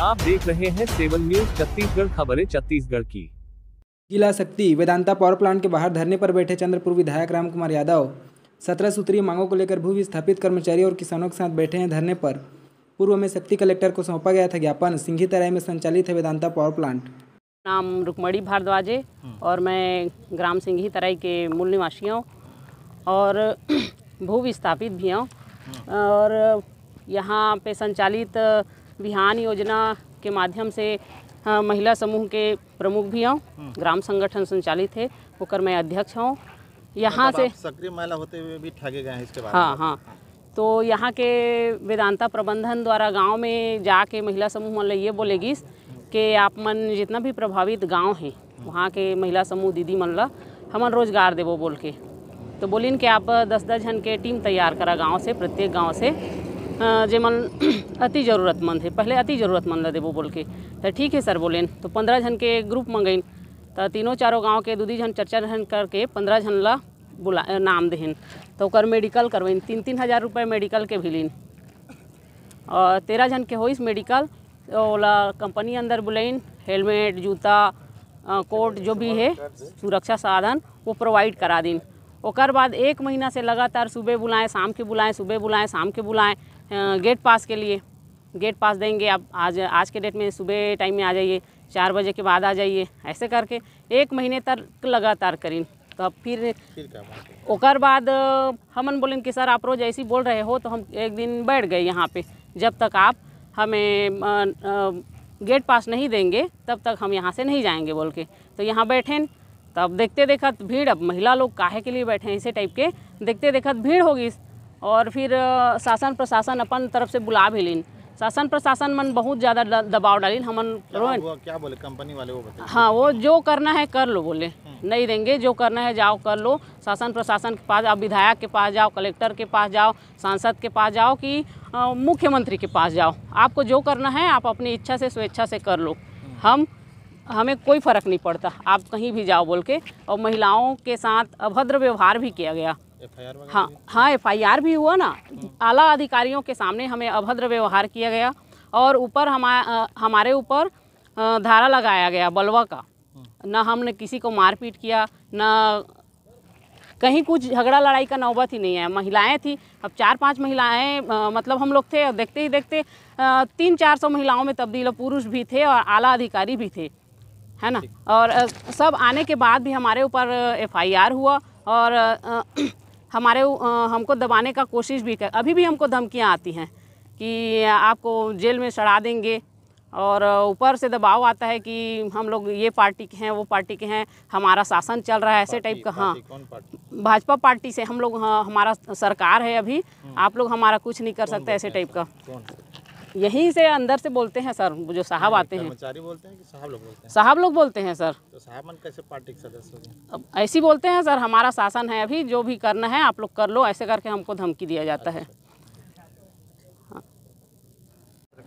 आप देख रहे हैं 7 न्यूज छत्तीसगढ़, खबरें छत्तीसगढ़ की। जिला शक्ति वेदांता पावर प्लांट के बाहर धरने पर बैठे चंद्रपुर विधायक रामकुमार यादव 17 सूत्रीय मांगों को लेकर भू विस्थापित कर्मचारियों और किसानों के साथ बैठे हैं धरने पर। पूर्व में शक्ति कलेक्टर को सौंपा गया था ज्ञापन। सिंघी तराई में संचालित है वेदांता पावर प्लांट। नाम रुकमणी भारद्वाज और मैं ग्राम सिंघी तराई के मूल निवासी हूँ और भू विस्थापित भी हूँ और यहाँ पे संचालित बिहान योजना के माध्यम से महिला समूह के प्रमुख भी हूँ। ग्राम संगठन संचालित है, होकर मैं अध्यक्ष हूँ। यहाँ से सक्रिय महिला होते हुए भी ठगे गए हैं इसके बारे में। हाँ, तो यहाँ के वेदांता प्रबंधन द्वारा गांव में जाके महिला समूह मन ये बोलेगी कि आप मन जितना भी प्रभावित गांव है वहाँ के महिला समूह दीदी मन ला हमन रोजगार देवो बोल के। तो बोलिन कि आप 10-10 जन के टीम तैयार करा गांव से, प्रत्येक गांव से जे मन अति ज़रूरतमंद है, पहले अति ज़रूरतमंद ला देवो बोल के। तो ठीक है सर बोलेन। तो 15 जन के ग्रुप मंगइन, तो तीनों चारों गांव के 2 जन 4 जन करके 15 जन ला बुला नाम देहन। तो ओकर मेडिकल करवाइन, 3-3 हज़ार रुपये मेडिकल के भी लीन और 13 जन के होइस मेडिकल। ओला कंपनी अंदर बुलाइन, हेलमेट, जूता, कोट जो भी है सुरक्षा साधन वो प्रोवाइड करा दिन। ओकर बाद 1 महीना से लगातार सुबह बुलाएं, शाम के बुलाएं, सुबह बुलाएं, शाम के बुलाएं गेट पास के लिए। गेट पास देंगे आप आज के डेट में सुबह टाइम में आ जाइए, 4 बजे के बाद आ जाइए, ऐसे करके 1 महीने तक लगातार करीन। तो फिर ओकर बाद हमन बोलें कि सर आप रोज़ ऐसी बोल रहे हो, तो हम एक दिन बैठ गए यहाँ पे, जब तक आप हमें गेट पास नहीं देंगे तब तक हम यहाँ से नहीं जाएंगे बोल के। तो यहाँ बैठे, तब देखते देखत भीड़, अब महिला लोग काहे के लिए बैठे हैं ऐसे टाइप के, देखते देखत भीड़ होगी। और फिर शासन प्रशासन अपन तरफ से बुला भी लीन। शासन प्रशासन मन बहुत ज़्यादा दबाव डालिन। हमन क्या बोले कंपनी वाले वो बताइए? हाँ, वो जो करना है कर लो बोले, नहीं देंगे, जो करना है जाओ कर लो। शासन प्रशासन के पास, आप विधायक के पास जाओ, कलेक्टर के पास जाओ, सांसद के पास जाओ कि मुख्यमंत्री के पास जाओ, आपको जो करना है आप अपनी इच्छा से स्वेच्छा से कर लो, हमें कोई फ़र्क नहीं पड़ता, आप कहीं भी जाओ बोल के। और महिलाओं के साथ अभद्र व्यवहार भी किया गया। हाँ, FIR भी हुआ ना। आला अधिकारियों के सामने हमें अभद्र व्यवहार किया गया और ऊपर हमारे ऊपर धारा लगाया गया बलवा का। ना हमने किसी को मारपीट किया, ना कहीं कुछ झगड़ा लड़ाई का नौबत ही नहीं है। महिलाएं थी, अब 4-5 महिलाएं मतलब हम लोग थे और देखते ही देखते 300-400 महिलाओं में तब्दील पुरुष भी थे और आला अधिकारी भी थे, है ना। और सब आने के बाद भी हमारे ऊपर FIR हुआ और हमको दबाने का कोशिश भी कर। अभी भी हमको धमकियां आती हैं कि आपको जेल में सड़ा देंगे और ऊपर से दबाव आता है कि हम लोग ये पार्टी के हैं, वो पार्टी के हैं, हमारा शासन चल रहा है, ऐसे टाइप का। हाँ, भाजपा पार्टी से हम लोग, हाँ, हमारा सरकार है अभी, आप लोग हमारा कुछ नहीं कर सकते, ऐसे टाइप का। यहीं से अंदर से बोलते हैं सर, जो साहब आते हैं। कर्मचारी बोलते हैं कि साहब लोग बोलते हैं? साहब लोग बोलते हैं सर। तो साहब मन कैसे पार्टी के सदस्य हो गए? अब ऐसे बोलते हैं सर, हमारा शासन है अभी, जो भी करना है आप लोग कर लो, ऐसे करके हमको धमकी दिया जाता है।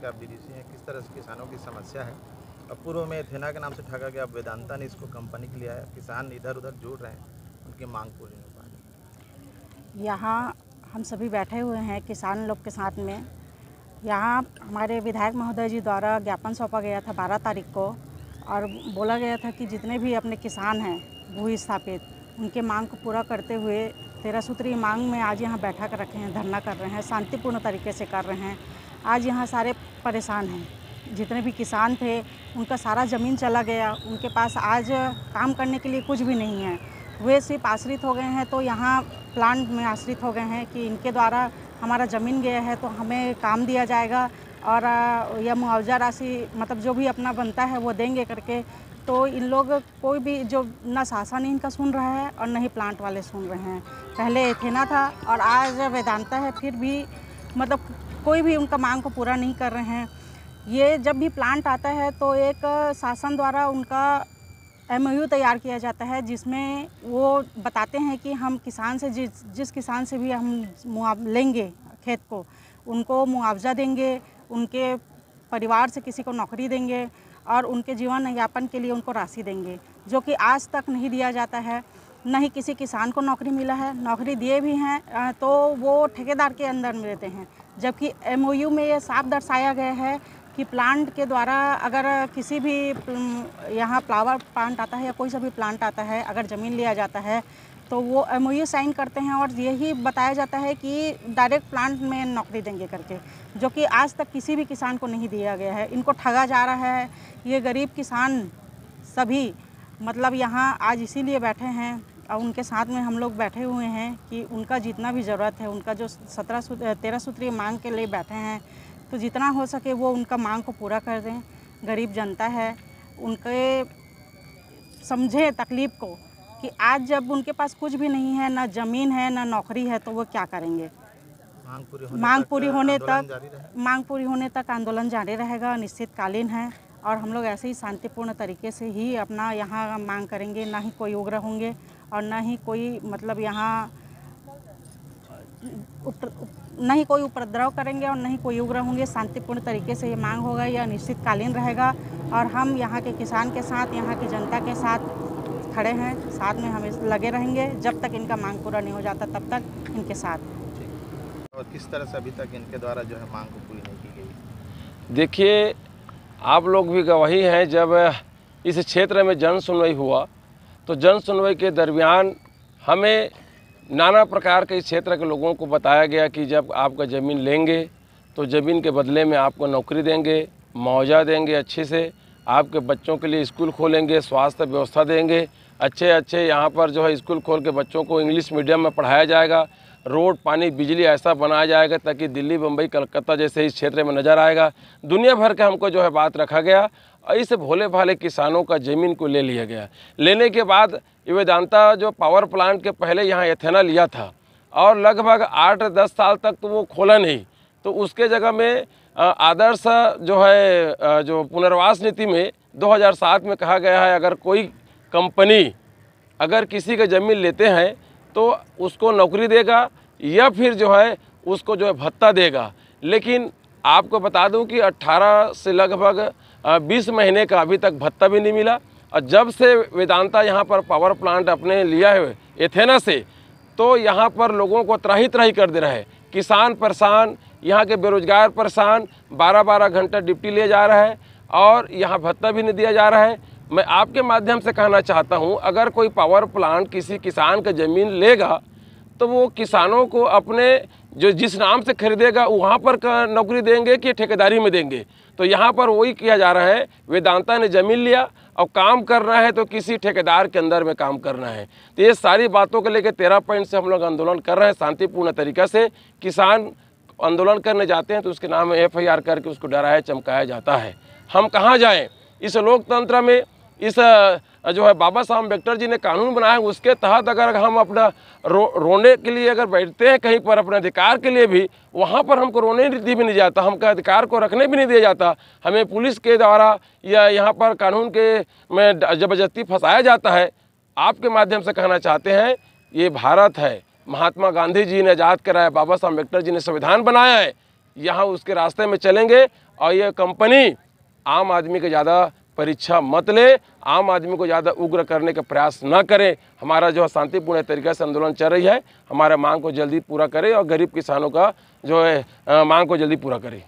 आप DDC हैं, किस तरह से किसानों की समस्या है? अब पूर्व में एथेना के नाम से ठगा गया, अब वेदांता ने इसको कंपनी के लिया है, किसान इधर उधर जुड़ रहे हैं, उनकी मांग पूरी नहीं हो पा रही। यहाँ हम सभी बैठे हुए हैं किसान लोग के साथ में। यहाँ हमारे विधायक महोदय जी द्वारा ज्ञापन सौंपा गया था 12 तारीख को और बोला गया था कि जितने भी अपने किसान हैं भू स्थापित, उनके मांग को पूरा करते हुए 13 सूत्रीय मांग में आज यहाँ बैठक रखे हैं, धरना कर रहे हैं, शांतिपूर्ण तरीके से कर रहे हैं। आज यहाँ सारे परेशान हैं, जितने भी किसान थे उनका सारा ज़मीन चला गया, उनके पास आज काम करने के लिए कुछ भी नहीं है, वे सिर्फ आश्रित हो गए हैं। तो यहाँ प्लांट में आश्रित हो गए हैं कि इनके द्वारा हमारा ज़मीन गया है तो हमें काम दिया जाएगा और यह मुआवजा राशि मतलब जो भी अपना बनता है वो देंगे करके। तो इन लोग कोई भी जो ना शासन इनका सुन रहा है और न ही प्लांट वाले सुन रहे हैं। पहले एथेना था और आज वेदांता है, फिर भी मतलब कोई भी उनका मांग को पूरा नहीं कर रहे हैं। ये जब भी प्लांट आता है तो एक शासन द्वारा उनका MOU तैयार किया जाता है, जिसमें वो बताते हैं कि हम किसान से जिस किसान से भी हम लेंगे खेत को, उनको मुआवजा देंगे, उनके परिवार से किसी को नौकरी देंगे और उनके जीवन यापन के लिए उनको राशि देंगे, जो कि आज तक नहीं दिया जाता है। न ही किसी किसान को नौकरी मिला है, नौकरी दिए भी हैं तो वो ठेकेदार के अंदर में देते हैं, जबकि MOU में ये साफ दर्शाया गया है कि प्लांट के द्वारा अगर किसी भी यहाँ फ्लावर प्लांट आता है या कोई सा भी प्लांट आता है, अगर ज़मीन लिया जाता है तो वो MOU साइन करते हैं और यही बताया जाता है कि डायरेक्ट प्लांट में नौकरी देंगे करके, जो कि आज तक किसी भी किसान को नहीं दिया गया है। इनको ठगा जा रहा है। ये गरीब किसान सभी मतलब यहाँ आज इसीलिए बैठे हैं और उनके साथ में हम लोग बैठे हुए हैं कि उनका जितना भी ज़रूरत है, उनका जो 13 सूत्रीय मांग के लिए बैठे हैं, तो जितना हो सके वो उनका मांग को पूरा कर दें। गरीब जनता है, उनके समझे तकलीफ़ को कि आज जब उनके पास कुछ भी नहीं है, ना ज़मीन है ना नौकरी है, तो वो क्या करेंगे। मांग पूरी होने तक आंदोलन जारी रहेगा, निश्चितकालीन है। और हम लोग ऐसे ही शांतिपूर्ण तरीके से ही अपना यहाँ मांग करेंगे, ना ही कोई उग्र होंगे और ना ही कोई मतलब यहाँ ना ही कोई उपद्रव करेंगे और ना ही कोई उग्र होंगे। शांतिपूर्ण तरीके से ये मांग होगा, यह निश्चितकालीन रहेगा और हम यहाँ के किसान के साथ, यहाँ की जनता के साथ खड़े हैं, साथ में हम लगे रहेंगे जब तक इनका मांग पूरा नहीं हो जाता, तब तक इनके साथ। और किस तरह से अभी तक इनके द्वारा जो है मांग को पूरी नहीं की गई? देखिए, आप लोग भी गवाही हैं, जब इस क्षेत्र में जन सुनवाई हुआ तो जन सुनवाई के दरमियान हमें नाना प्रकार के इस क्षेत्र के लोगों को बताया गया कि जब आपका ज़मीन लेंगे तो ज़मीन के बदले में आपको नौकरी देंगे, मुआवजा देंगे, अच्छे से आपके बच्चों के लिए स्कूल खोलेंगे, स्वास्थ्य व्यवस्था देंगे, अच्छे यहाँ पर जो है स्कूल खोल के बच्चों को इंग्लिश मीडियम में पढ़ाया जाएगा, रोड, पानी, बिजली ऐसा बनाया जाएगा ताकि दिल्ली, बम्बई, कलकत्ता जैसे इस क्षेत्र में नज़र आएगा। दुनिया भर का हमको जो है बात रखा गया और इस भोले भाले किसानों का ज़मीन को ले लिया गया। लेने के बाद वेदांता जो पावर प्लांट के पहले यहाँ एथेनॉल लिया था और लगभग 8-10 साल तक तो वो खोला नहीं, तो उसके जगह में आदर्श जो है जो पुनर्वास नीति में 2007 में कहा गया है, अगर कोई कंपनी अगर किसी का ज़मीन लेते हैं तो उसको नौकरी देगा या फिर जो है उसको जो है भत्ता देगा। लेकिन आपको बता दूं कि 18 से लगभग 20 महीने का अभी तक भत्ता भी नहीं मिला। और जब से वेदांता यहाँ पर पावर प्लांट अपने लिया है एथेना से, तो यहाँ पर लोगों को त्राही त्राही कर दे रहा है। किसान परेशान, यहाँ के बेरोजगार परेशान, 12-12 घंटा ड्यूटी ले जा रहा है और यहाँ भत्ता भी नहीं दिया जा रहा है। मैं आपके माध्यम से कहना चाहता हूँ, अगर कोई पावर प्लांट किसी किसान का ज़मीन लेगा तो वो किसानों को अपने जो जिस नाम से खरीदेगा वहाँ पर नौकरी देंगे कि ठेकेदारी में देंगे। तो यहाँ पर वही किया जा रहा है, वेदांता ने ज़मीन लिया और काम करना है तो किसी ठेकेदार के अंदर में काम करना है। तो ये सारी बातों को लेकर 13 पॉइंट से हम लोग आंदोलन कर रहे हैं शांतिपूर्ण तरीक़ा से। किसान आंदोलन करने जाते हैं तो उसके नाम में FIR करके उसको डराया चमकाया जाता है। हम कहाँ जाएँ? इस लोकतंत्र में इस जो है बाबा साहब अम्बेडकर जी ने कानून बनाया है, उसके तहत अगर हम अपना रोने के लिए अगर बैठते हैं कहीं पर अपने अधिकार के लिए भी, वहाँ पर हमको रोने दी भी नहीं जाता, हमका अधिकार को रखने भी नहीं दिया जाता। हमें पुलिस के द्वारा या यहाँ पर कानून के में ज़बरदस्ती फंसाया जाता है। आपके माध्यम से कहना चाहते हैं, ये भारत है, महात्मा गांधी जी ने आज़ाद कराया, बाबा साहब अम्बेडकर जी ने संविधान बनाया है, यहाँ उसके रास्ते में चलेंगे। और ये कंपनी आम आदमी के ज़्यादा परीक्षा मत ले, आम आदमी को ज़्यादा उग्र करने का प्रयास न करें। हमारा जो है शांतिपूर्ण तरीके से आंदोलन चल रही है, हमारे मांग को जल्दी पूरा करें और गरीब किसानों का जो है मांग को जल्दी पूरा करें।